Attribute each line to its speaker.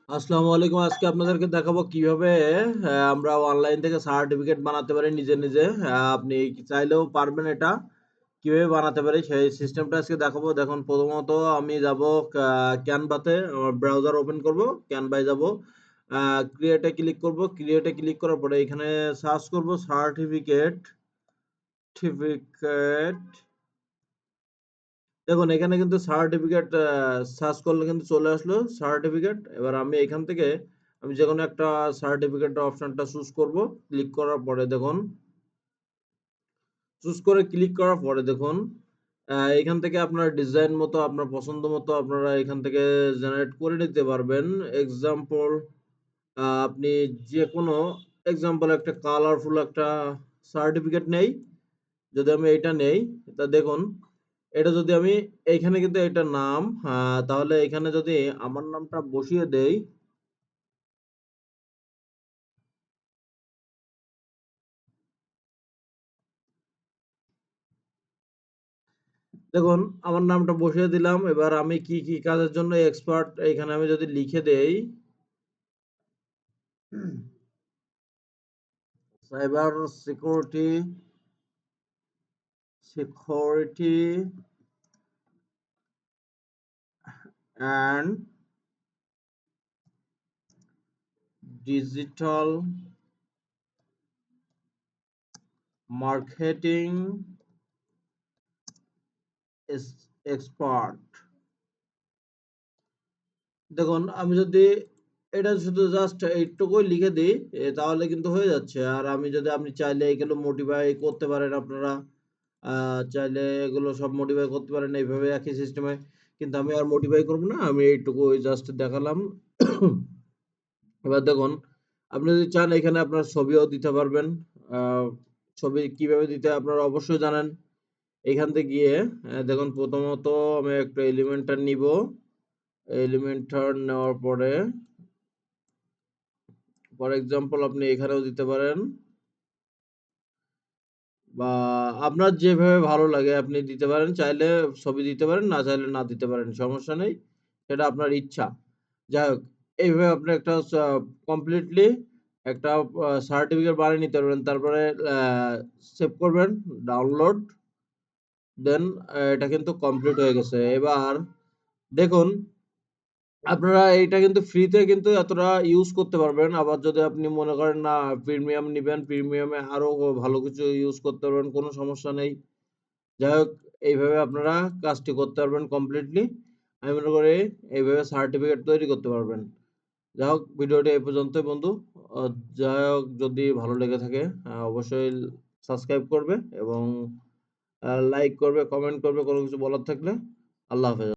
Speaker 1: আসসালামু আলাইকুম। আজকে আপনাদেরকে দেখাবো কিভাবে আমরা অনলাইন থেকে সার্টিফিকেট বানাতে পারি নিজে। আপনি চাইলেও পারবেন এটা। কিভাবে বানাতে পারি সেই সিস্টেমটা আজকে দেখাবো। দেখুন প্রথমত আমি যাবো Canva তে আমার ব্রাউজার ওপেন করব। Canva এ যাবো। আ ক্রিয়েট এ ক্লিক করব। ক্রিয়েট এ ক্লিক করার পরে এখানে সার্চ করব সার্টিফিকেট। দেখুন এখানে কিন্তু সার্টিফিকেট সার্চ করলে কিন্তু চলে আসলো সার্টিফিকেট। এবার আমি এখান থেকে আমি যেকোনো একটা সার্টিফিকেটের অপশনটা চুজ করব। ক্লিক করার পরে দেখুন, চুজ করে ক্লিক করার পরে দেখুন এখান থেকে আপনার ডিজাইন মতো আপনার পছন্দ মতো আপনারা এখান থেকে জেনারেট করে নিতে পারবেন। এক্সাম্পল আপনি যেকোনো এক্সাম্পল একটা কালারফুল একটা সার্টিফিকেট নেই। যদি আমি এইটা নেই, তা দেখুন এটা যদি আমি এইখানে কিন্তু এটার নাম তাহলে এখানে যদি আমার নামটা বসিয়ে দেই, দেখুন আমার নামটা বসিয়ে দিলাম। এবার আমি কি কাজের জন্য এক্সপার্ট এখানে আমি যদি লিখে দেই cyber security and digital marketing expert. দেখুন আমি যদি এটা শুধু জাস্ট এইটুকুই লিখে দিই তাহলে কিন্তু হয়ে যাচ্ছে। আর আমি যদি আপনি চাইলে এগুলো মডিফাই করতে পারেন আপনারা। চাইলে এগুলো সব মডিফাই করতে পারেন এইভাবে একই সিস্টেমে। কিন্তু আমি আর মডিফাই করব না। আমি এইটুকু জাস্ট দেখালাম। এবার দেখুন আপনি যদি চান এখানে আপনার ছবিও দিতে পারবেন। আ ছবি কিভাবে দিতে হয় আপনারা অবশ্যই জানেন। এখান থেকে গিয়ে দেখুন প্রথমত আমি একটা এলিমেন্টর নিবো। এলিমেন্টর নেওয়ার পরে ফর এক্সাম্পল আপনি এখানেও দিতে পারেন বা আপনার যেভাবে ভালো লাগে আপনি দিতে পারেন। চাইলে ছবি দিতে পারেন, না চাইলে না দিতে পারেন। সমস্যা নেই। সেটা আপনার ইচ্ছা। যাই হোক, এইভাবে আপনি একটা কমপ্লিটলি একটা সার্টিফিকেট বানিয়ে নিতে পারবেন। তারপরে আ সেভ করবেন, ডাউনলোড দেন এটা কিন্তু কমপ্লিট হয়ে গেছে। এবার দেখুন আপনারা এইটা কিন্তু ফ্রিতে কিন্তু এতটা ইউজ করতে পারবেন। আবার যদি আপনি মনে করেন না প্রিমিয়াম নিবেন, প্রিমিয়ামে আরো ভালো কিছু ইউজ করতে পারবেন, কোনো সমস্যা নেই। যাই হোক এইভাবে আপনারা কাজটি করতে পারবেন কমপ্লিটলি। আমি মনে করি এইভাবে সার্টিফিকেট তৈরি করতে পারবেন। যাই হোক ভিডিওটি এই পর্যন্তই বন্ধু। আ যাই হোক যদি ভালো লেগে থাকে অবশ্যই সাবস্ক্রাইব করবে এবং লাইক করবে, কমেন্ট করবে কোনো কিছু বলার থাকলে। আল্লাহ হাফেজ।